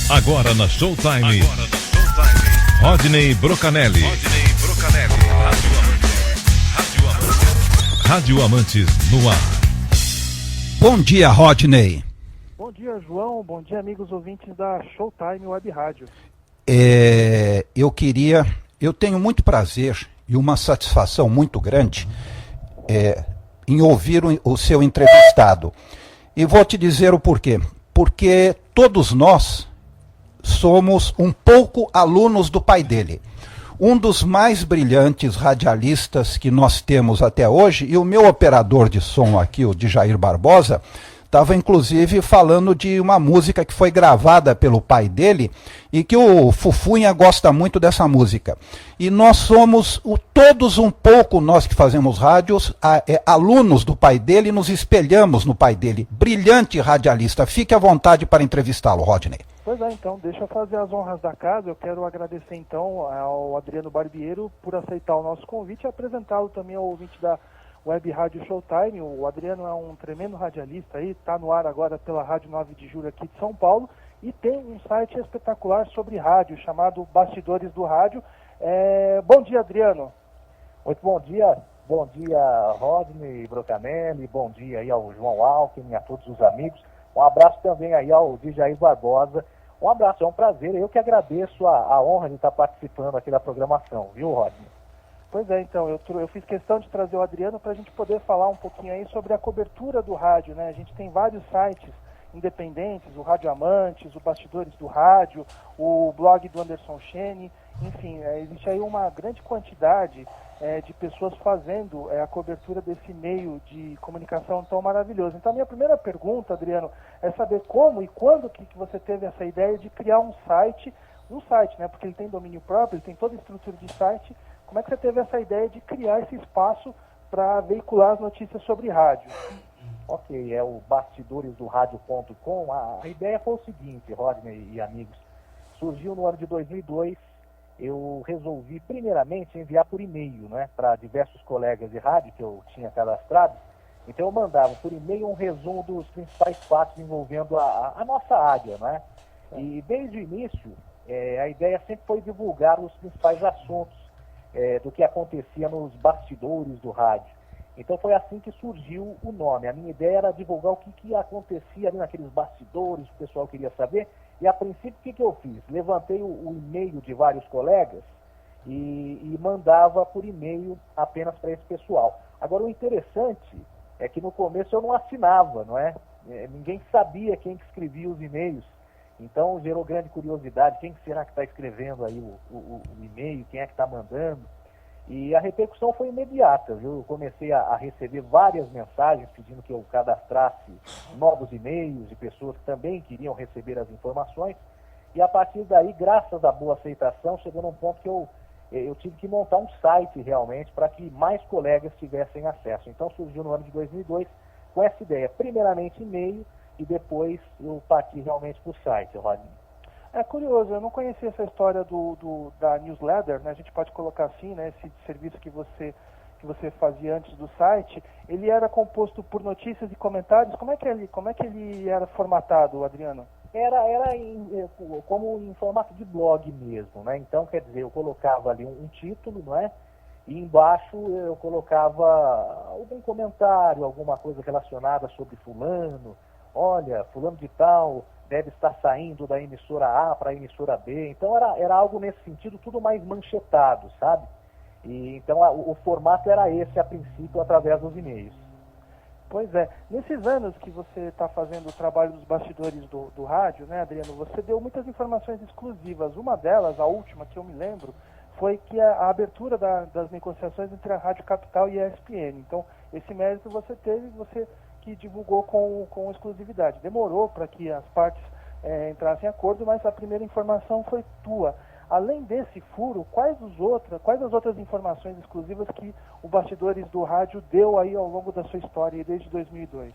Agora na Showtime. Rodney Brocanelli. Rádio Amantes no ar. Bom dia, Rodney. Bom dia, João. Bom dia, amigos ouvintes da Showtime Web Rádio. Eu tenho muito prazer e uma satisfação muito grande em ouvir o seu entrevistado. E vou te dizer o porquê. Porque todos nós somos um pouco alunos do pai dele. Um dos mais brilhantes radialistas que nós temos até hoje, e o meu operador de som aqui, o Jair Barbosa, estava inclusive falando de uma música que foi gravada pelo pai dele e que o Fufunha gosta muito dessa música. E nós somos todos um pouco, nós que fazemos rádios, alunos do pai dele e nos espelhamos no pai dele. Brilhante radialista. Fique à vontade para entrevistá-lo, Rodney. Pois é, então, deixa eu fazer as honras da casa. Eu quero agradecer, então, ao Adriano Barbiero por aceitar o nosso convite e apresentá-lo também ao ouvinte da Web Rádio Showtime. O Adriano é um tremendo radialista aí, está no ar agora pela Rádio 9 de Julho aqui de São Paulo e tem um site espetacular sobre rádio chamado Bastidores do Rádio. Bom dia, Adriano. Muito bom dia, Rodney Brocanelli, bom dia aí ao João Alckmin, a todos os amigos. Um abraço também aí ao Jair Barbosa. Um abraço, é um prazer. Eu que agradeço a honra de estar participando aqui da programação, viu, Rodney? Pois é, então, eu fiz questão de trazer o Adriano para a gente poder falar um pouquinho aí sobre a cobertura do rádio, né? A gente tem vários sites independentes, o Rádio Amantes, o Bastidores do Rádio, o blog do Anderson Chene, enfim, existe aí uma grande quantidade de pessoas fazendo a cobertura desse meio de comunicação tão maravilhoso. Então, a minha primeira pergunta, Adriano, é saber como e quando que você teve essa ideia de criar um site, né? Porque ele tem domínio próprio, ele tem toda a estrutura de site. Como é que você teve essa ideia de criar esse espaço para veicular as notícias sobre rádio? Ok, é o bastidoresdoradio.com. A ideia foi o seguinte, Rodney e amigos. Surgiu no ano de 2002. Eu resolvi, primeiramente, enviar por e-mail, né, para diversos colegas de rádio que eu tinha cadastrado. Então, eu mandava por e-mail um resumo dos principais fatos envolvendo a nossa área, né? E, desde o início, a ideia sempre foi divulgar os principais assuntos do que acontecia nos bastidores do rádio. Então foi assim que surgiu o nome. A minha ideia era divulgar o que acontecia ali naqueles bastidores, o pessoal queria saber. E a princípio o que eu fiz? Levantei o e-mail de vários colegas e mandava por e-mail apenas para esse pessoal. Agora o interessante é que no começo eu não assinava, não é? Ninguém sabia quem que escrevia os e-mails. Então gerou grande curiosidade, quem será que está escrevendo aí o e-mail, quem é que está mandando? E a repercussão foi imediata, viu? Eu comecei a receber várias mensagens pedindo que eu cadastrasse novos e-mails de pessoas que também queriam receber as informações. E a partir daí, graças à boa aceitação, chegou num ponto que eu tive que montar um site realmente para que mais colegas tivessem acesso. Então surgiu no ano de 2002 com essa ideia, primeiramente e-mail, e depois eu parti realmente para o site, Rodney. É curioso, eu não conhecia essa história da newsletter, né? A gente pode colocar assim, né? Esse serviço que você fazia antes do site, ele era composto por notícias e comentários. Como é que ele era formatado, Adriano? Era como em formato de blog mesmo, né? Então, quer dizer, eu colocava ali um título, não é? E embaixo eu colocava algum comentário, alguma coisa relacionada sobre fulano. Olha, fulano de tal deve estar saindo da emissora A para a emissora B. Então era algo nesse sentido, tudo mais manchetado, sabe? E então o formato era esse a princípio, através dos e-mails. Pois é. Nesses anos que você está fazendo o trabalho dos bastidores do rádio, né, Adriano, você deu muitas informações exclusivas. Uma delas, a última que eu me lembro, foi que a abertura das negociações entre a Rádio Capital e a ESPN. Então, esse mérito você teve, você que divulgou com exclusividade. Demorou para que as partes entrassem em acordo, mas a primeira informação foi tua. Além desse furo, quais as outras informações exclusivas que o Bastidores do Rádio deu aí ao longo da sua história, desde 2002?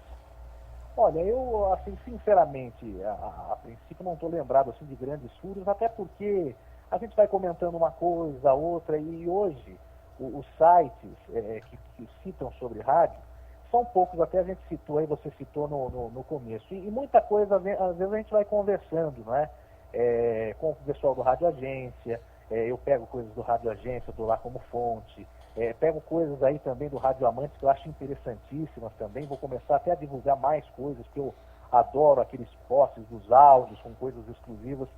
Olha, eu, assim, sinceramente, a princípio não estou lembrado assim, de grandes furos, até porque a gente vai comentando uma coisa, outra, e hoje os sites que citam sobre rádio são poucos, até a gente citou, aí você citou no começo, e muita coisa, às vezes a gente vai conversando, não é? com o pessoal do Rádio Agência, eu pego coisas do Rádio Agência, dou lá como fonte, pego coisas aí também do Rádio Amante que eu acho interessantíssimas também, vou começar até a divulgar mais coisas, que eu adoro aqueles posts dos áudios com coisas exclusivas.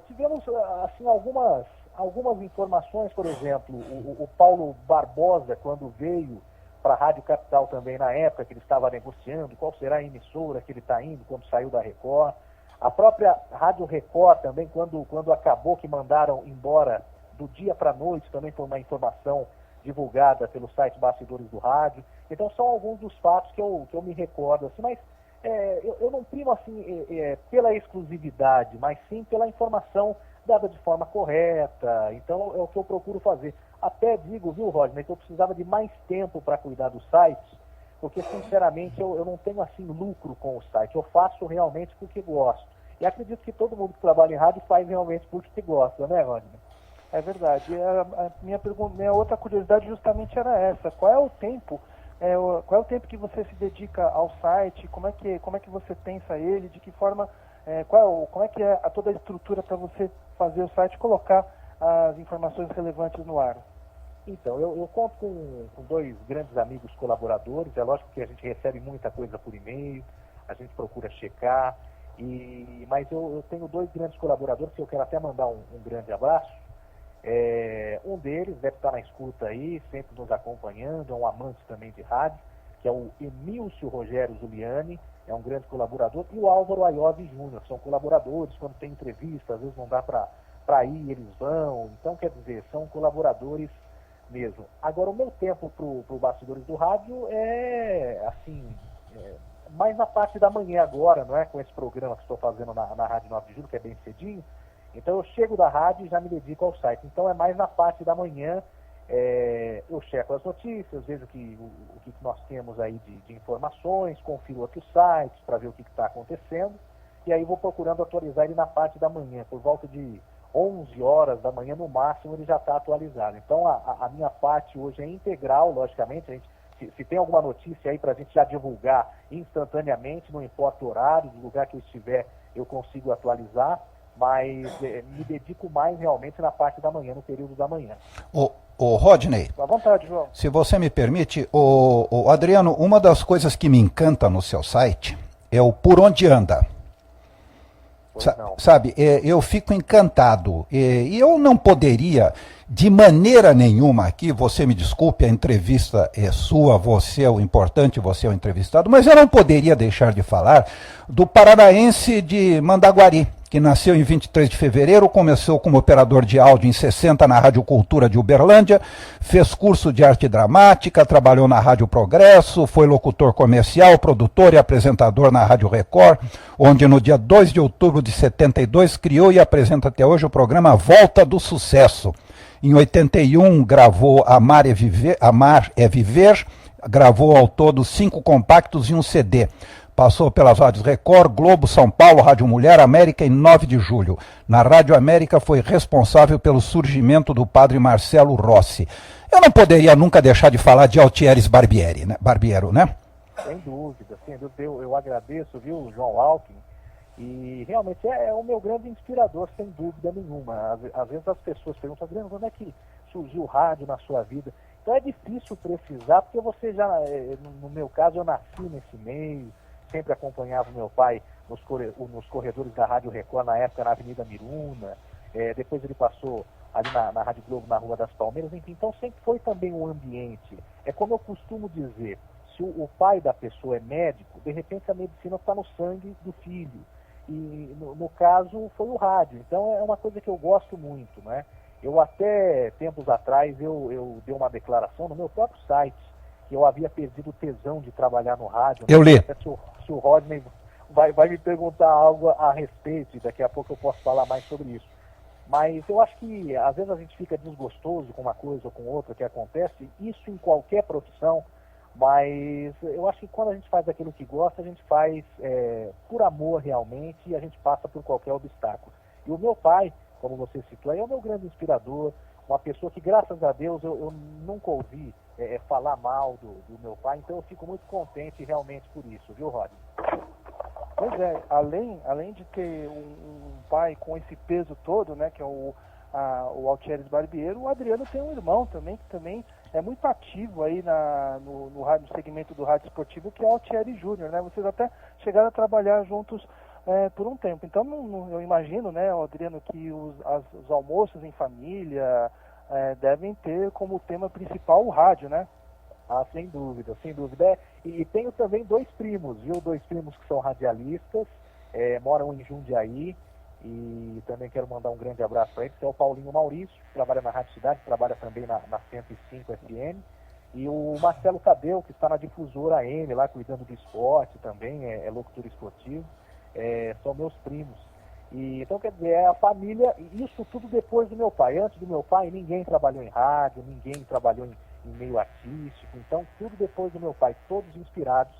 Tivemos assim algumas informações, por exemplo, o Paulo Barbosa, quando veio para a Rádio Capital também na época que ele estava negociando, qual será a emissora que ele está indo quando saiu da Record. A própria Rádio Record também, quando acabou, que mandaram embora do dia para a noite, também foi uma informação divulgada pelo site Bastidores do Rádio. Então são alguns dos fatos que eu me recordo, assim, mas eu não primo assim pela exclusividade, mas sim pela informação dada de forma correta. Então é o que eu procuro fazer. Até digo, viu, Rodney, que eu precisava de mais tempo para cuidar do site, porque sinceramente eu não tenho assim lucro com o site, eu faço realmente porque gosto. E acredito que todo mundo que trabalha em rádio faz realmente porque gosta, né, Rodney? É verdade. A minha outra curiosidade justamente era essa. Qual é o tempo que você se dedica ao site? Como é que você pensa ele? De que forma, como é que é toda a estrutura para você fazer o site, colocar as informações relevantes no ar? Então, eu conto com dois grandes amigos colaboradores. É lógico que a gente recebe muita coisa por e-mail, a gente procura checar, mas eu tenho dois grandes colaboradores que eu quero até mandar um grande abraço. Um deles deve estar na escuta aí, sempre nos acompanhando, é um amante também de rádio, que é o Emílcio Rogério Zuliani, é um grande colaborador, e o Álvaro Aiove Júnior, são colaboradores, quando tem entrevista, às vezes não dá para ir, eles vão, então quer dizer, são colaboradores mesmo. Agora, o meu tempo para o Bastidores do Rádio mais na parte da manhã agora, não é? Com esse programa que estou fazendo na Rádio 9 de Julho, que é bem cedinho. Então eu chego da rádio e já me dedico ao site. Então é mais na parte da manhã, eu checo as notícias, vejo o que nós temos aí de informações, confiro outros sites para ver o que está acontecendo, e aí vou procurando atualizar ele na parte da manhã, por volta de 11 horas da manhã no máximo ele já está atualizado. Então a minha parte hoje é integral, logicamente, se tem alguma notícia aí para a gente já divulgar instantaneamente, não importa o horário, do lugar que eu estiver eu consigo atualizar, mas me dedico mais realmente na parte da manhã, no período da manhã. Ô Rodney, À vontade, João. se você me permite, o Adriano, uma das coisas que me encanta no seu site é o Por Onde Anda. Sabe, eu fico encantado, e eu não poderia, de maneira nenhuma aqui, você me desculpe, a entrevista é sua, você é o importante, você é o entrevistado, mas eu não poderia deixar de falar do paranaense de Mandaguari, que nasceu em 23 de fevereiro, começou como operador de áudio em 60 na Rádio Cultura de Uberlândia, fez curso de arte dramática, trabalhou na Rádio Progresso, foi locutor comercial, produtor e apresentador na Rádio Record, onde no dia 2 de outubro de 72 criou e apresenta até hoje o programa Volta do Sucesso. Em 81 gravou Amar é Viver, gravou ao todo 5 compactos e um CD. Passou pelas rádios Record, Globo, São Paulo, Rádio Mulher, América e 9 de Julho. Na Rádio América foi responsável pelo surgimento do padre Marcelo Rossi. Eu não poderia nunca deixar de falar de Altieres Barbiero, né? Sem dúvida, sem dúvida. Eu agradeço, viu, João Alckmin, e realmente é o meu grande inspirador, sem dúvida nenhuma. Às vezes as pessoas perguntam, Adriano, quando é que surgiu o rádio na sua vida? Então é difícil precisar, porque você já, no meu caso, eu nasci nesse meio, sempre acompanhava o meu pai nos corredores da Rádio Record, na época na Avenida Miruna, depois ele passou ali na Rádio Globo, na Rua das Palmeiras, enfim, então sempre foi também um ambiente. É como eu costumo dizer, se o pai da pessoa é médico, de repente a medicina está no sangue do filho, e no caso foi o rádio, então é uma coisa que eu gosto muito, né? Eu até tempos atrás eu dei uma declaração no meu próprio site, que eu havia perdido o tesão de trabalhar no rádio. Eu li. Até se o Rodney vai me perguntar algo a respeito, e daqui a pouco eu posso falar mais sobre isso. Mas eu acho que às vezes a gente fica desgostoso com uma coisa ou com outra que acontece, isso em qualquer profissão, mas eu acho que quando a gente faz aquilo que gosta, a gente faz por amor realmente, e a gente passa por qualquer obstáculo. E o meu pai, como você citou, é o meu grande inspirador, uma pessoa que, graças a Deus, eu nunca ouvi falar mal do meu pai, então eu fico muito contente realmente por isso, viu, Rodney? Pois é, além de ter um pai com esse peso todo, né, que é o Altieres Barbiero, o Adriano tem um irmão também, que também é muito ativo aí no segmento do rádio esportivo, que é o Altieres Júnior, né? Vocês até chegaram a trabalhar juntos por um tempo. Então, eu imagino, né, Adriano, que os almoços em família devem ter como tema principal o rádio, né? Ah, sem dúvida, sem dúvida. E tenho também dois primos, viu? Dois primos que são radialistas, moram em Jundiaí, e também quero mandar um grande abraço para eles, que é o Paulinho Maurício, que trabalha na Rádio Cidade, trabalha também na 105 FM, e o Marcelo Tadeu, que está na Difusora AM, lá cuidando do esporte também, é locutor esportivo, são meus primos. E, então, quer dizer, é a família, isso tudo depois do meu pai. Antes do meu pai, ninguém trabalhou em rádio, ninguém trabalhou em meio artístico, então tudo depois do meu pai, todos inspirados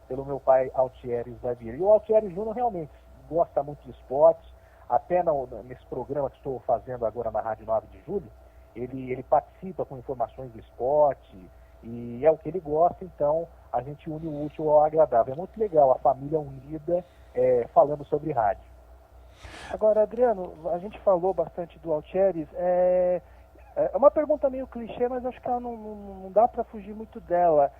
pelo meu pai Altieres Barbiero. E o Altieres Júnior realmente gosta muito de esportes, até nesse programa que estou fazendo agora na Rádio 9 de Julho, ele participa com informações de esporte, e é o que ele gosta, então a gente une o útil ao agradável. É muito legal, a família unida falando sobre rádio. Agora, Adriano, a gente falou bastante do Altieres, é uma pergunta meio clichê, mas acho que ela não dá para fugir muito dela.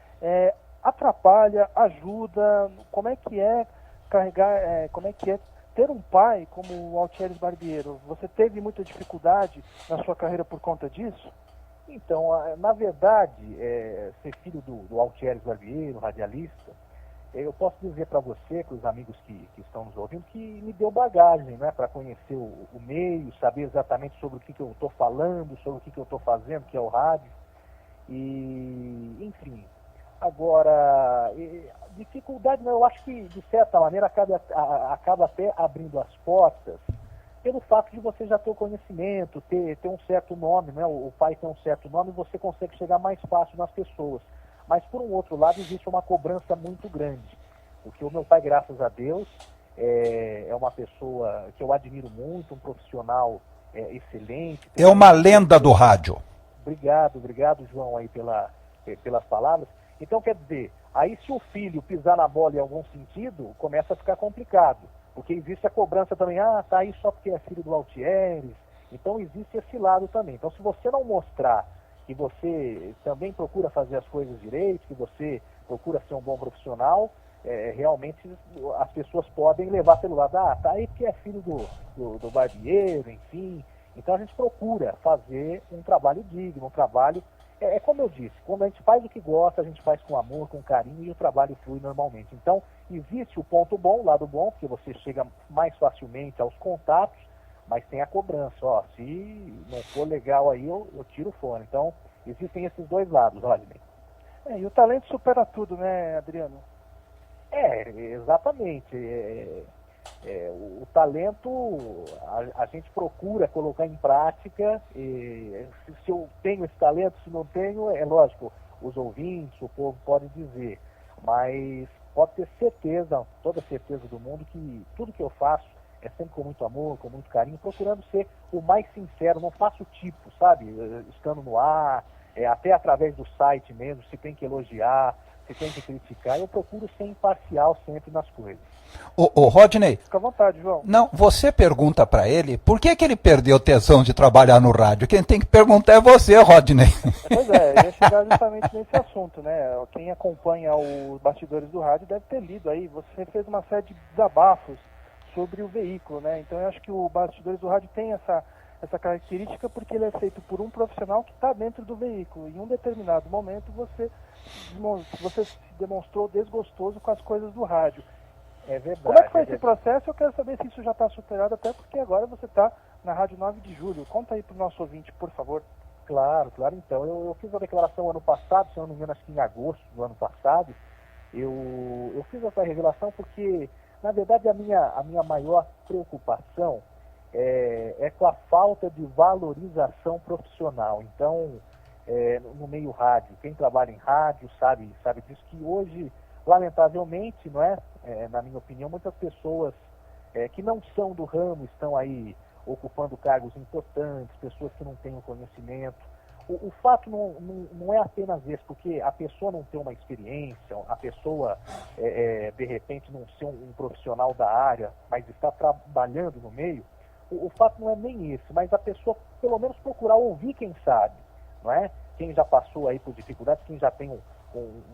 Atrapalha, ajuda, como é que é carregar, como é que é ter um pai como o Altieres Barbiero? Você teve muita dificuldade na sua carreira por conta disso? Então, na verdade, ser filho do Altieres Barbiero, radialista, eu posso dizer para você, para os amigos que estão nos ouvindo, que me deu bagagem, né, para conhecer o meio, saber exatamente sobre o que eu estou falando, sobre o que eu estou fazendo, que é o rádio. E, enfim, agora, dificuldade, eu acho que, de certa maneira, acaba até abrindo as portas pelo fato de você já ter o conhecimento, ter um certo nome, né, o pai tem um certo nome, e você consegue chegar mais fácil nas pessoas. Mas, por um outro lado, existe uma cobrança muito grande. Porque o meu pai, graças a Deus, é uma pessoa que eu admiro muito, um profissional excelente. É uma lenda do rádio. Obrigado, João, aí pelas palavras. Então, quer dizer, aí se o filho pisar na bola em algum sentido, começa a ficar complicado. Porque existe a cobrança também, tá aí só porque é filho do Altieres. Então, existe esse lado também. Então, se você não mostrar que você também procura fazer as coisas direito, que você procura ser um bom profissional, realmente as pessoas podem levar pelo lado, tá aí porque é filho do barbeiro, enfim. Então a gente procura fazer um trabalho digno, um trabalho, como eu disse, quando a gente faz o que gosta, a gente faz com amor, com carinho, e o trabalho flui normalmente. Então existe o ponto bom, o lado bom, porque você chega mais facilmente aos contatos, mas tem a cobrança, se não for legal aí, eu tiro fora. Então, existem esses dois lados, Rodney. E o talento supera tudo, né, Adriano? Exatamente. O talento, a gente procura colocar em prática, se eu tenho esse talento, se não tenho, é lógico, os ouvintes, o povo pode dizer, mas pode ter certeza, toda certeza do mundo, que tudo que eu faço é sempre com muito amor, com muito carinho, procurando ser o mais sincero, não faço tipo, sabe? Estando no ar, até através do site mesmo, se tem que elogiar, se tem que criticar, eu procuro ser imparcial sempre nas coisas. Ô Rodney. Fica à vontade, João. Não, você pergunta para ele por que ele perdeu tesão de trabalhar no rádio. Quem tem que perguntar é você, Rodney. Pois eu ia chegar justamente nesse assunto, né? Quem acompanha os bastidores do rádio deve ter lido aí, você fez uma série de desabafos sobre o veículo, né? Então eu acho que o Bastidores do Rádio tem essa característica porque ele é feito por um profissional que está dentro do veículo. Em um determinado momento você se demonstrou desgostoso com as coisas do rádio. É verdade. Como é que foi esse processo? Eu quero saber se isso já está superado, até porque agora você está na Rádio 9 de Julho. Conta aí para o nosso ouvinte, por favor. Claro. Então, eu fiz a declaração ano passado, se eu não me engano, acho que em agosto do ano passado. Eu fiz essa revelação porque, na verdade, a minha maior preocupação é com a falta de valorização profissional. Então, no meio rádio, quem trabalha em rádio sabe disso, que hoje, lamentavelmente, não é? Na minha opinião, muitas pessoas que não são do ramo estão aí ocupando cargos importantes, pessoas que não têm o conhecimento. O fato não é apenas esse, porque a pessoa não tem uma experiência, a pessoa, de repente, não ser um profissional da área, mas está trabalhando no meio, o fato não é nem esse, mas a pessoa, pelo menos, procurar ouvir quem sabe, não é? Quem já passou aí por dificuldades, quem já tem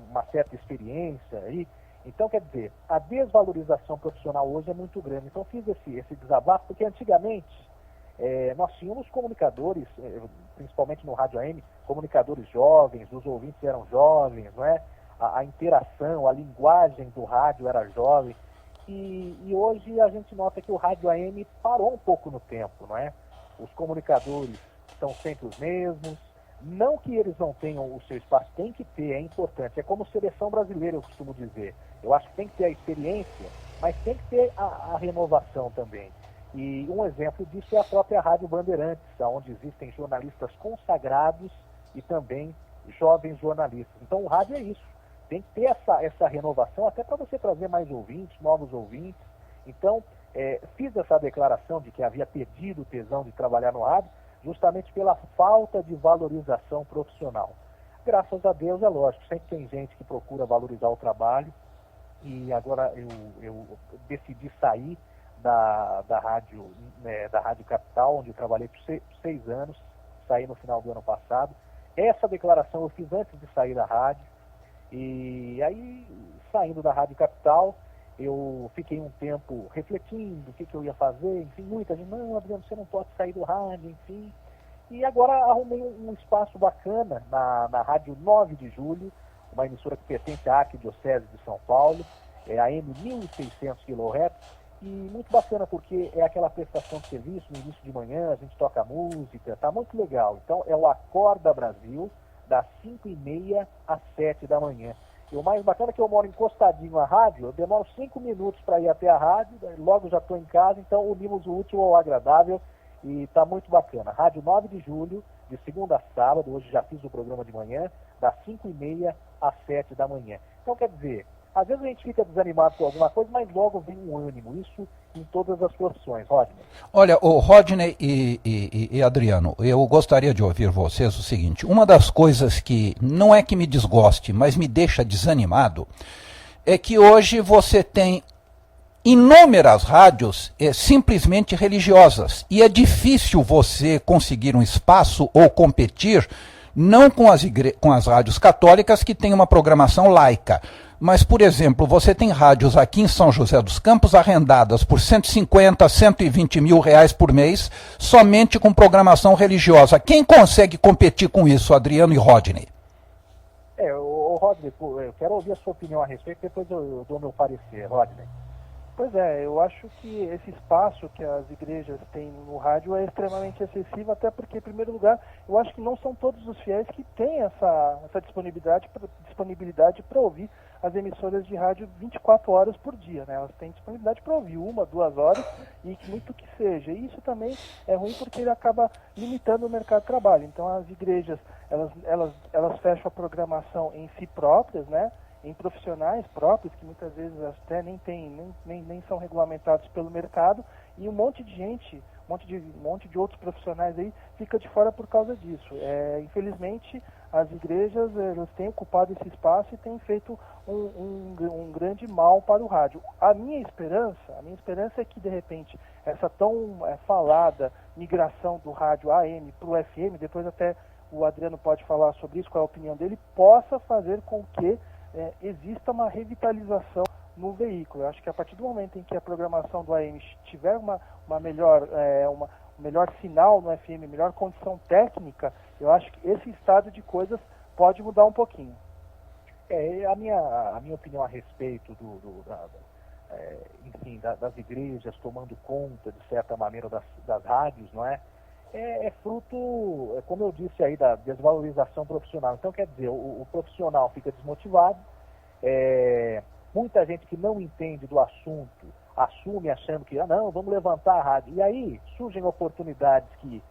uma certa experiência aí. Então, quer dizer, a desvalorização profissional hoje é muito grande. Então, fiz esse desabafo, porque antigamente nós tínhamos comunicadores, principalmente no rádio AM, comunicadores jovens, os ouvintes eram jovens, não é? A interação, a linguagem do rádio era jovem. E hoje a gente nota que o rádio AM parou um pouco no tempo, não é? Os comunicadores são sempre os mesmos. Não que eles não tenham o seu espaço, tem que ter, é importante. É como seleção brasileira, eu costumo dizer. Eu acho que tem que ter a experiência, mas tem que ter a renovação também. E um exemplo disso é a própria Rádio Bandeirantes, onde existem jornalistas consagrados e também jovens jornalistas. Então o rádio é isso, tem que ter essa renovação até para você trazer mais ouvintes, novos ouvintes. Então fiz essa declaração de que havia perdido o tesão de trabalhar no rádio justamente pela falta de valorização profissional. Graças a Deus, é lógico, sempre tem gente que procura valorizar o trabalho e agora eu decidi sair da Rádio Capital, onde eu trabalhei por 6 anos, saí no final do ano passado. Essa declaração eu fiz antes de sair da rádio, e aí, saindo da Rádio Capital, eu fiquei um tempo refletindo o que eu ia fazer, enfim, muita gente, não, Adriano, você não pode sair do rádio, enfim. E agora arrumei um espaço bacana na Rádio 9 de Julho, uma emissora que pertence à Arquidiocese de São Paulo, é a AM 1600 kHz, e muito bacana porque é aquela prestação de serviço no início de manhã, a gente toca música, tá muito legal. Então é o Acorda Brasil, das 5h30 às 7 da manhã. E o mais bacana é que eu moro encostadinho à rádio, eu demoro 5 minutos para ir até a rádio, logo já estou em casa, então unimos o útil ao agradável e tá muito bacana. Rádio 9 de Julho, de segunda a sábado, hoje já fiz o programa de manhã, das 5h30 às 7 da manhã. Então quer dizer, às vezes a gente fica desanimado com alguma coisa, mas logo vem um ânimo. Isso em todas as profissões. Rodney. Olha, o Rodney e Adriano, eu gostaria de ouvir vocês o seguinte. Uma das coisas que não é que me desgoste, mas me deixa desanimado, é que hoje você tem inúmeras rádios simplesmente religiosas. E é difícil você conseguir um espaço ou competir, não com as rádios católicas que têm uma programação laica. Mas, por exemplo, você tem rádios aqui em São José dos Campos arrendadas por 150, 120 mil reais por mês, somente com programação religiosa. Quem consegue competir com isso, Adriano e Rodney? Rodney, eu quero ouvir a sua opinião a respeito, depois eu dou meu parecer, Rodney. Pois é, eu acho que esse espaço que as igrejas têm no rádio é extremamente excessivo, até porque, em primeiro lugar, eu acho que não são todos os fiéis que têm essa disponibilidade para ouvir as emissoras de rádio 24 horas por dia, né? Elas têm disponibilidade para ouvir 1, 2 horas e muito que seja. E isso também é ruim porque ele acaba limitando o mercado de trabalho. Então as igrejas, elas fecham a programação em si próprias, né? Em profissionais próprios, que muitas vezes até nem são regulamentados pelo mercado, e um monte de gente, um monte de outros profissionais aí fica de fora por causa disso. Infelizmente, as igrejas elas têm ocupado esse espaço e têm feito um grande mal para o rádio. A minha esperança é que, de repente, essa tão falada migração do rádio AM para o FM, depois até o Adriano pode falar sobre isso, qual é a opinião dele, possa fazer com que exista uma revitalização no veículo. Eu acho que a partir do momento em que a programação do AM tiver um melhor sinal no FM, melhor condição técnica, eu acho que esse estado de coisas pode mudar um pouquinho. A minha opinião a respeito das igrejas tomando conta, de certa maneira, das rádios, não é? É fruto, como eu disse aí, da desvalorização profissional. Então, quer dizer, o profissional fica desmotivado, muita gente que não entende do assunto assume achando que, não, vamos levantar a rádio. E aí surgem oportunidades que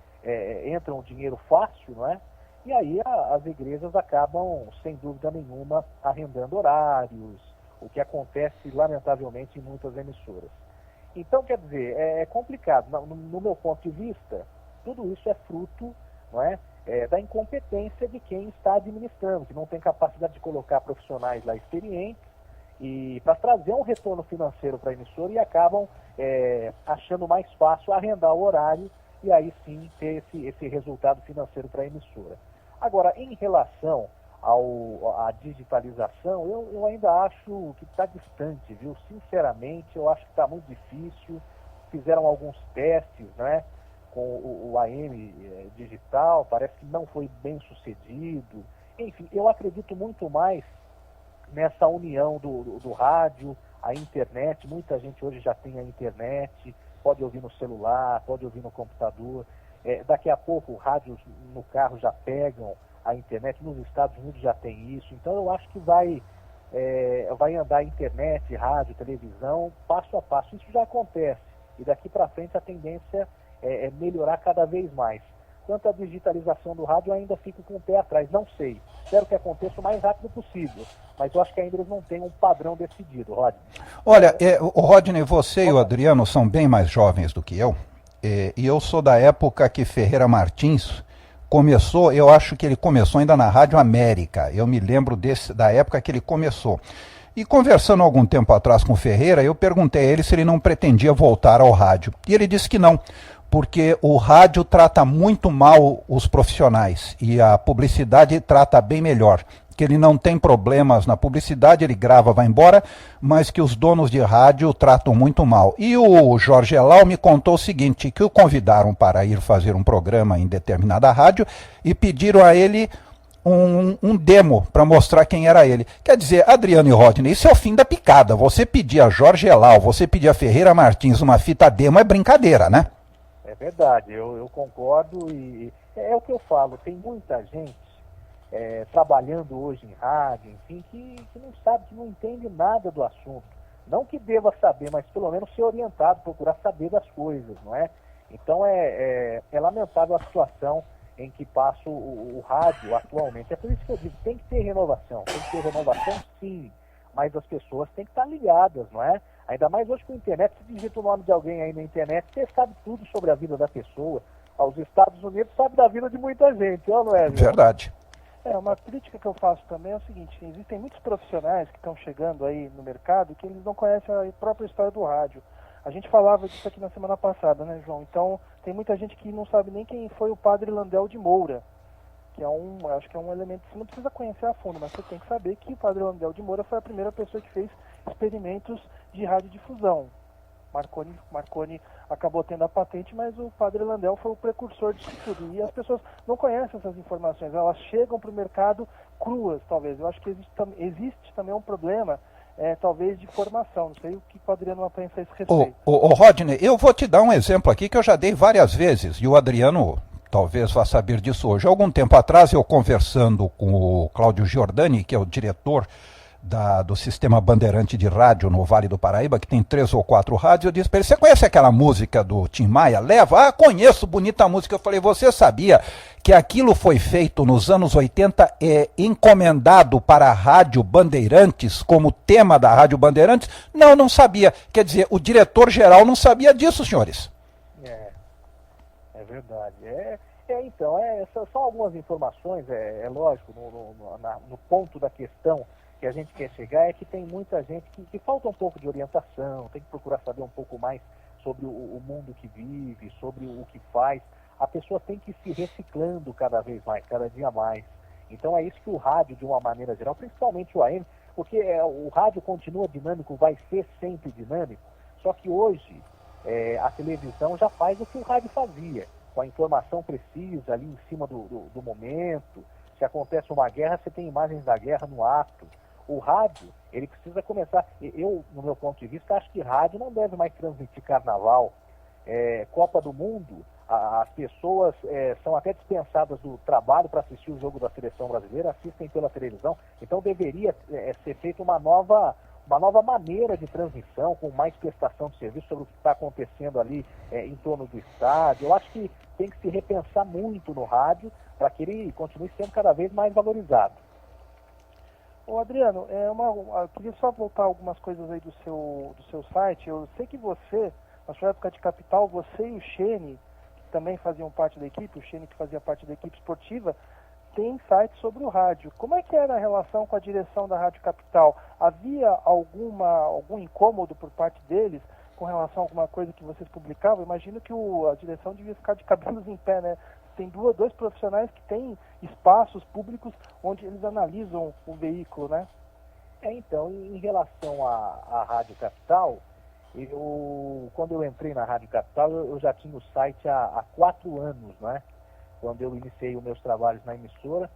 entram dinheiro fácil, não é? E aí as igrejas acabam, sem dúvida nenhuma, arrendando horários, o que acontece, lamentavelmente, em muitas emissoras. Então, quer dizer, é complicado. No meu ponto de vista, tudo isso é fruto, não é, da incompetência de quem está administrando, que não tem capacidade de colocar profissionais lá experientes e para trazer um retorno financeiro para a emissora, e acabam achando mais fácil arrendar o horário e aí sim ter esse resultado financeiro para a emissora. Agora, em relação à digitalização, eu ainda acho que está distante, viu? Sinceramente, eu acho que está muito difícil. Fizeram alguns testes, né, com o AM digital, parece que não foi bem sucedido. Enfim, eu acredito muito mais nessa união do rádio, a internet. Muita gente hoje já tem a internet, pode ouvir no celular, pode ouvir no computador. Daqui a pouco, rádios no carro já pegam a internet, nos Estados Unidos já tem isso. Então eu acho que vai andar internet, rádio, televisão, passo a passo. Isso já acontece, e daqui para frente a tendência é melhorar cada vez mais. Quanto à digitalização do rádio, eu ainda fico com o pé atrás, não sei. Espero que aconteça o mais rápido possível, mas eu acho que ainda eles não têm um padrão decidido, Rodney. Olha, o Rodney, você e o Adriano são bem mais jovens do que eu, e eu sou da época que Ferreira Martins começou. Eu acho que ele começou ainda na Rádio América, eu me lembro da época que ele começou. E conversando algum tempo atrás com o Ferreira, eu perguntei a ele se ele não pretendia voltar ao rádio, e ele disse que não, porque o rádio trata muito mal os profissionais e a publicidade trata bem melhor. Que ele não tem problemas na publicidade, ele grava, vai embora, mas que os donos de rádio tratam muito mal. E o Jorge Elal me contou o seguinte, que o convidaram para ir fazer um programa em determinada rádio e pediram a ele um demo para mostrar quem era ele. Quer dizer, Adriano e Rodney, isso é o fim da picada. Você pedir a Jorge Elal, você pedir a Ferreira Martins uma fita demo é brincadeira, né? É verdade, eu concordo, e é o que eu falo, tem muita gente trabalhando hoje em rádio, enfim, que não sabe, que não entende nada do assunto. Não que deva saber, mas pelo menos ser orientado, procurar saber das coisas, não é? Então é lamentável a situação em que passa o rádio atualmente. É por isso que eu digo, tem que ter renovação sim, mas as pessoas têm que estar ligadas, não é? Ainda mais hoje com a internet, se digita o nome de alguém aí na internet, você sabe tudo sobre a vida da pessoa. Os Estados Unidos sabem da vida de muita gente, não é? Verdade. Uma crítica que eu faço também é o seguinte: existem muitos profissionais que estão chegando aí no mercado que eles não conhecem a própria história do rádio. A gente falava disso aqui na semana passada, né, João? Então, tem muita gente que não sabe nem quem foi o padre Landel de Moura, que acho que é um elemento que você não precisa conhecer a fundo, mas você tem que saber que o padre Landel de Moura foi a primeira pessoa que fez experimentos de radiodifusão. Marconi acabou tendo a patente, mas o padre Landel foi o precursor disso tudo. E as pessoas não conhecem essas informações, elas chegam para o mercado cruas, talvez. Eu acho que existe também um problema, talvez, de formação. Não sei o que o Adriano pensa a esse respeito. Rodney, eu vou te dar um exemplo aqui que eu já dei várias vezes, e o Adriano talvez vá saber disso hoje. Algum tempo atrás, eu conversando com o Cláudio Giordani, que é o diretor do Sistema Bandeirante de Rádio no Vale do Paraíba, que tem 3 ou 4 rádios, eu disse para ele: você conhece aquela música do Tim Maia? Leva? Ah, conheço, bonita música. Eu falei: você sabia que aquilo foi feito nos anos 80, encomendado para a Rádio Bandeirantes, como tema da Rádio Bandeirantes? Não sabia. Quer dizer, o diretor-geral não sabia disso, senhores. É verdade. Então, essas são algumas informações, lógico, no ponto da questão que a gente quer chegar, é que tem muita gente que falta um pouco de orientação, tem que procurar saber um pouco mais sobre o mundo que vive, sobre o que faz. A pessoa tem que ir se reciclando cada vez mais, cada dia mais. Então é isso que o rádio, de uma maneira geral, principalmente o AM, porque o rádio continua dinâmico, vai ser sempre dinâmico, só que hoje a televisão já faz o que o rádio fazia, com a informação precisa ali em cima do momento. Se acontece uma guerra, você tem imagens da guerra no ato. O rádio, ele precisa começar. Eu, no meu ponto de vista, acho que rádio não deve mais transmitir carnaval. Copa do Mundo, as pessoas são até dispensadas do trabalho para assistir o jogo da seleção brasileira, assistem pela televisão. Então deveria ser feita uma nova maneira de transmissão, com mais prestação de serviço sobre o que está acontecendo ali em torno do estádio. Eu acho que tem que se repensar muito no rádio para que ele continue sendo cada vez mais valorizado. Ô Adriano, eu queria só voltar algumas coisas aí do seu site. Eu sei que você, na sua época de capital, você e o Xene também faziam parte da equipe, o Chene, que fazia parte da equipe esportiva, tem insights sobre o rádio. Como é que era a relação com a direção da Rádio Capital? Havia algum incômodo por parte deles com relação a alguma coisa que vocês publicavam? Imagino que a direção devia ficar de cabelos em pé, né? Tem dois profissionais que têm espaços públicos onde eles analisam o veículo, né? Então, em relação à Rádio Capital, quando eu entrei na Rádio Capital, eu já tinha o site há 4 anos, né? Quando eu iniciei os meus trabalhos na emissora.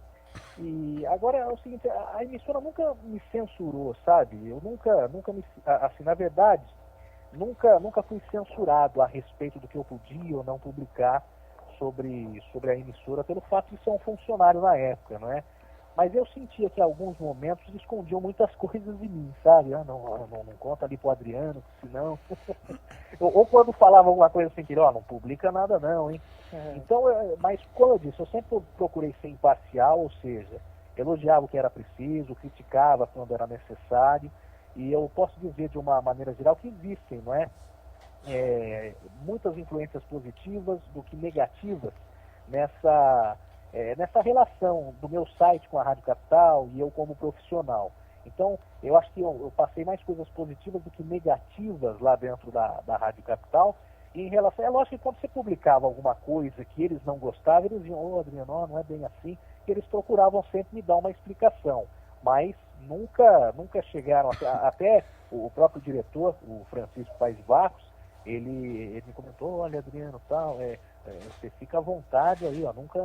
E agora é o seguinte, a emissora nunca me censurou, sabe? Eu nunca me, assim, na verdade, nunca fui censurado a respeito do que eu podia ou não publicar sobre a emissora, pelo fato de ser um funcionário na época, não é? Mas eu sentia que em alguns momentos escondiam muitas coisas de mim, sabe? Não conta ali pro Adriano, senão... ou quando falava alguma coisa assim, que não publica nada não, hein? Então, mas como eu disse, eu sempre procurei ser imparcial, ou seja, elogiava o que era preciso, criticava quando era necessário, e eu posso dizer de uma maneira geral que existem, não é? Muitas influências positivas do que negativas nessa relação do meu site com a Rádio Capital e eu como profissional. Então, eu acho que eu passei mais coisas positivas do que negativas lá dentro da Rádio Capital. E em relação, é lógico que quando você publicava alguma coisa que eles não gostavam, eles diziam, Adriano, não é bem assim, e eles procuravam sempre me dar uma explicação. Mas nunca chegaram, até o próprio diretor, o Francisco Paes Barros, ele me comentou, olha, Adriano, tal, você fica à vontade aí, nunca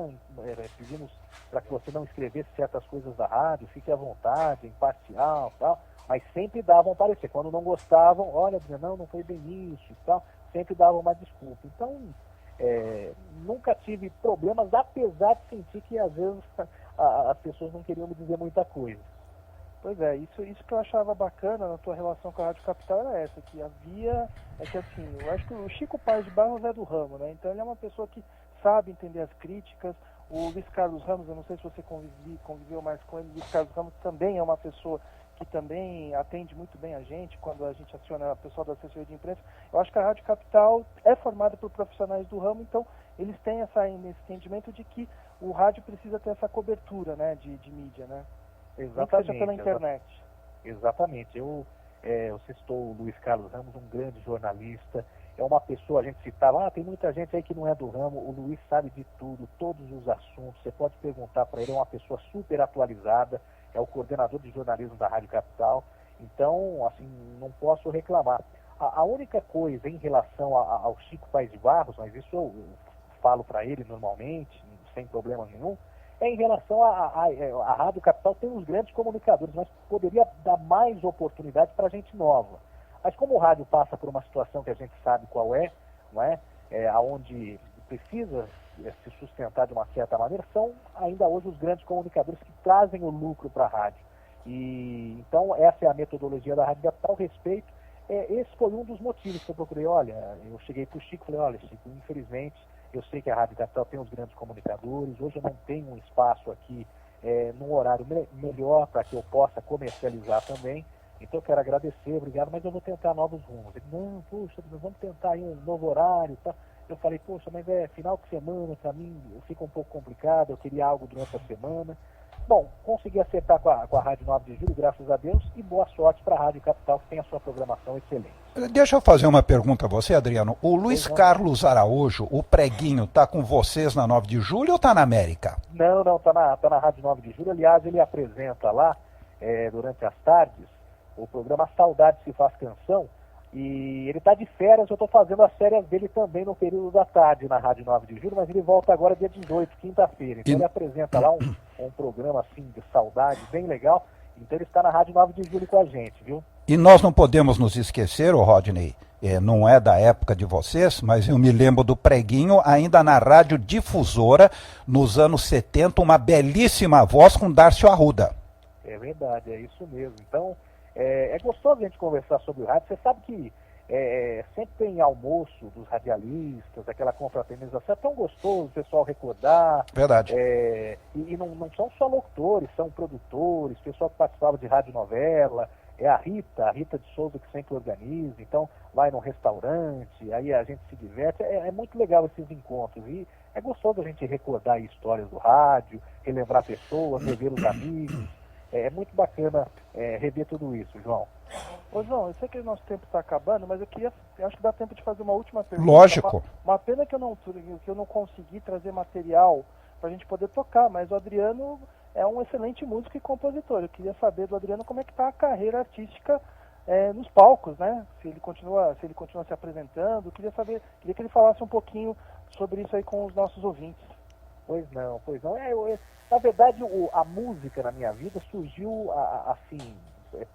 pedimos para que você não escrevesse certas coisas da rádio, fique à vontade, imparcial, tal, mas sempre davam parecer. Quando não gostavam, olha, Adriano, não foi bem isso e tal, sempre davam uma desculpa. Então, nunca tive problemas, apesar de sentir que às vezes as pessoas não queriam me dizer muita coisa. Pois é, isso que eu achava bacana na tua relação com a Rádio Capital era essa, que havia, que assim, eu acho que o Chico Paes de Barros é do ramo, né? Então ele é uma pessoa que sabe entender as críticas. O Luiz Carlos Ramos, eu não sei se você conviveu mais com ele, o Luiz Carlos Ramos também é uma pessoa que também atende muito bem a gente, quando a gente aciona a pessoa da assessoria de imprensa. Eu acho que a Rádio Capital é formada por profissionais do ramo, então eles têm esse entendimento de que o rádio precisa ter essa cobertura, né, de mídia, né? Exatamente. Seja pela internet. Exatamente. Eu citou o Luiz Carlos Ramos, um grande jornalista. É uma pessoa, a gente citava, tem muita gente aí que não é do ramo. O Luiz sabe de tudo, todos os assuntos. Você pode perguntar para ele, é uma pessoa super atualizada. É o coordenador de jornalismo da Rádio Capital. Então, assim, não posso reclamar. A única coisa em relação ao Chico Paes de Barros, mas isso eu falo para ele normalmente, sem problema nenhum, em relação à Rádio Capital, tem uns grandes comunicadores, mas poderia dar mais oportunidade para gente nova. Mas como o rádio passa por uma situação que a gente sabe qual não é? Onde precisa se sustentar de uma certa maneira, são ainda hoje os grandes comunicadores que trazem o lucro para a rádio. E então essa é a metodologia da Rádio Capital, respeito. Esse foi um dos motivos que eu procurei. Olha, eu cheguei para o Chico e falei, olha, Chico, infelizmente, eu sei que a Rádio Capital tem os grandes comunicadores, hoje eu não tenho um espaço aqui num horário melhor para que eu possa comercializar também, então eu quero agradecer, obrigado, mas eu vou tentar novos rumos. Ele, não, poxa, vamos tentar aí um novo horário, tá? Eu falei, poxa, mas final de semana, para mim, fica um pouco complicado, eu queria algo durante a semana. Bom, consegui acertar com a Rádio 9 de Julho, graças a Deus, e boa sorte para a Rádio Capital, que tem a sua programação excelente. Deixa eu fazer uma pergunta a você, Adriano. O Luiz Carlos Araújo, o Preguinho, tá com vocês na 9 de Julho ou tá na América? Não, tá na Rádio 9 de Julho. Aliás, ele apresenta lá, durante as tardes, o programa Saudade Se Faz Canção, e ele está de férias, eu estou fazendo as férias dele também no período da tarde na Rádio 9 de Julho, mas ele volta agora dia 18, quinta-feira. Então ele apresenta lá um programa assim de saudade, bem legal. Então ele está na Rádio 9 de Julho com a gente, viu? E nós não podemos nos esquecer, Rodney, não é da época de vocês, mas eu me lembro do Preguinho ainda na Rádio Difusora, nos anos 70, uma belíssima voz com Dárcio Arruda. É verdade, é isso mesmo. Então, é gostoso a gente conversar sobre o rádio. Você sabe que sempre tem almoço dos radialistas, aquela confraternização, é tão gostoso o pessoal recordar. Verdade. E não são só locutores, são produtores, pessoal que participava de radionovela, é a Rita de Souza que sempre organiza, então vai num restaurante, aí a gente se diverte, é muito legal esses encontros, e é gostoso a gente recordar histórias do rádio, relembrar pessoas, rever os amigos, é muito bacana rever tudo isso, João. Ô João, eu sei que o nosso tempo está acabando, mas eu acho que dá tempo de fazer uma última pergunta. Lógico. Uma pena que eu não consegui trazer material para a gente poder tocar, mas o Adriano é um excelente músico e compositor. Eu queria saber do Adriano como é que está a carreira artística nos palcos, né? Se ele continua se apresentando. Queria que ele falasse um pouquinho sobre isso aí com os nossos ouvintes. Pois não. Na verdade, a música na minha vida surgiu assim,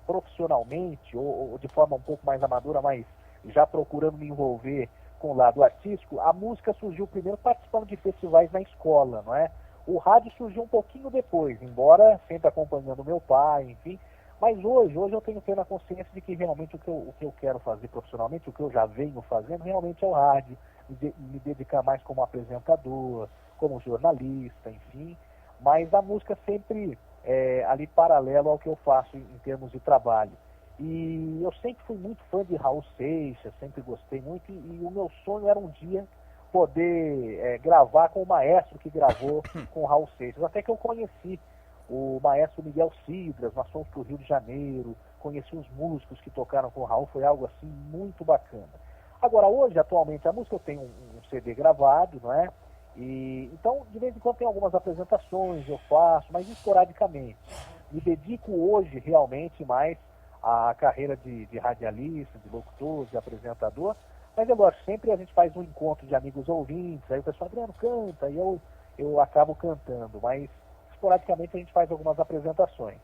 profissionalmente, ou de forma um pouco mais amadora, mas já procurando me envolver com o lado artístico. A música surgiu primeiro participando de festivais na escola, não é? O rádio surgiu um pouquinho depois, embora sempre acompanhando meu pai, enfim. Mas hoje eu tenho plena consciência de que realmente o que eu quero fazer profissionalmente, o que eu já venho fazendo, realmente é o rádio. Me dedicar mais como apresentador, como jornalista, enfim. Mas a música sempre ali paralelo ao que eu faço em termos de trabalho. E eu sempre fui muito fã de Raul Seixas, sempre gostei muito, e o meu sonho era um dia poder gravar com o maestro que gravou com o Raul Seixas. Até que eu conheci o maestro Miguel Cidras, nós fomos para o Rio de Janeiro, conheci os músicos que tocaram com o Raul, foi algo assim muito bacana. Agora, hoje, atualmente, a música eu tenho um CD gravado, não é? E, então, de vez em quando tem algumas apresentações, eu faço, mas esporadicamente. Me dedico hoje realmente mais à carreira de radialista, de locutor, de apresentador, mas é lógico, sempre a gente faz um encontro de amigos ouvintes, aí o pessoal, Adriano, canta, e eu acabo cantando, mas esporadicamente a gente faz algumas apresentações.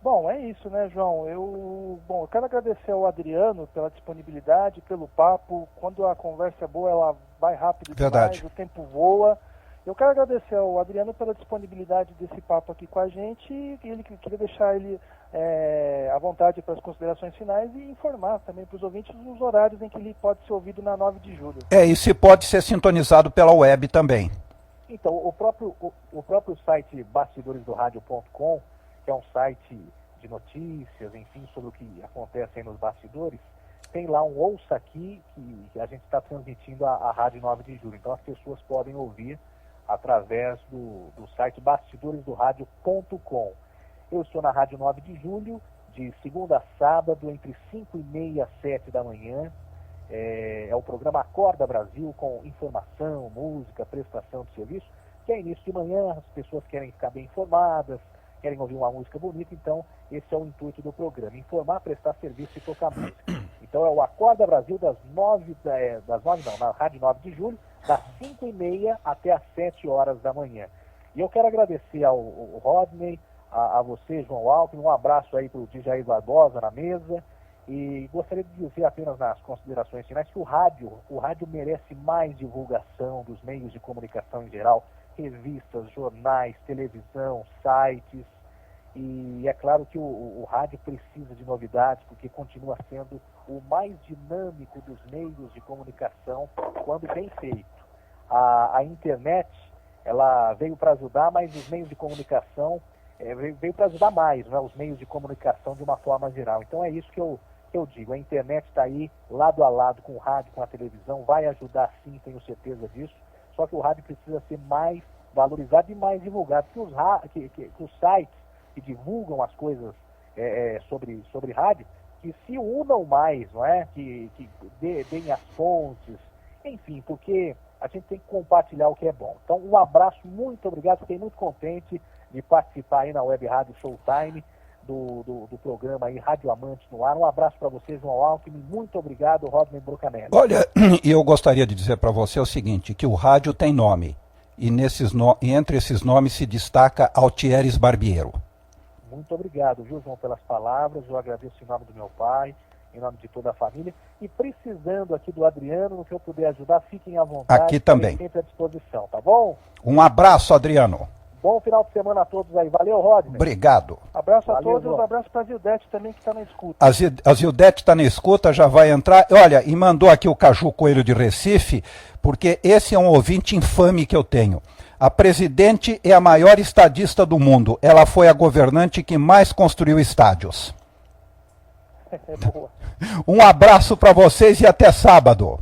Bom, é isso, né, João? Eu quero agradecer ao Adriano pela disponibilidade, pelo papo. Quando a conversa é boa, ela vai rápido demais, o tempo voa. Eu quero agradecer ao Adriano pela disponibilidade desse papo aqui com a gente, e queria deixar ele à vontade para as considerações finais e informar também para os ouvintes os horários em que ele pode ser ouvido na 9 de julho. E se pode ser sintonizado pela web também. Então, o próprio site bastidoresdoradio.com, que é um site de notícias, enfim, sobre o que acontece aí nos bastidores, tem lá um Ouça Aqui, que a gente está transmitindo a Rádio 9 de Julho. Então as pessoas podem ouvir através do site bastidoresdoradio.com. Eu estou na Rádio 9 de Julho, de segunda a sábado, entre 5h30 e 7 da manhã. É o programa Acorda Brasil, com informação, música, prestação de serviço, que é início de manhã, as pessoas querem ficar bem informadas, querem ouvir uma música bonita, então esse é o intuito do programa, informar, prestar serviço e tocar música. Então é o Acorda Brasil na Rádio 9 de Julho, das 5h30 até as 7 horas da manhã. E eu quero agradecer ao Rodney, a você, João Alckmin, um abraço aí para o Djair Barbosa na mesa, e gostaria de dizer apenas nas considerações finais que o rádio merece mais divulgação dos meios de comunicação em geral, revistas, jornais, televisão, sites, e é claro que o rádio precisa de novidades, porque continua sendo o mais dinâmico dos meios de comunicação quando bem feito. A internet, ela veio para ajudar, mas os meios de comunicação veio para ajudar mais, né, os meios de comunicação de uma forma geral. Então é isso que eu digo, a internet está aí lado a lado com o rádio, com a televisão, vai ajudar sim, tenho certeza disso, só que o rádio precisa ser mais valorizado e mais divulgado, que os sites que divulgam as coisas sobre rádio, que se unam mais, não é? Que deem as fontes, enfim, porque a gente tem que compartilhar o que é bom. Então, um abraço, muito obrigado, fiquei muito contente de participar aí na Web Rádio Showtime, do programa aí Rádio Amante no Ar. Um abraço para vocês, João Alckmin, muito obrigado, Rodney Brocanelli. Olha, eu gostaria de dizer para você o seguinte, que o rádio tem nome, e entre esses nomes se destaca Altieres Barbiero. Muito obrigado, viu, João, pelas palavras, eu agradeço em nome do meu pai, em nome de toda a família, e precisando aqui do Adriano, no que eu puder ajudar, fiquem à vontade. Aqui também. Sempre à disposição, tá bom? Um abraço, Adriano. Bom final de semana a todos aí. Valeu, Rodney. Obrigado. Abraço Valeu, a todos, João. um abraço para a Zildete também, que está na escuta. A Zildete está na escuta, já vai entrar. Olha, e mandou aqui o Caju Coelho de Recife, porque esse é um ouvinte infame que eu tenho. A presidente é a maior estadista do mundo. Ela foi a governante que mais construiu estádios. É boa. Um abraço para vocês e até sábado.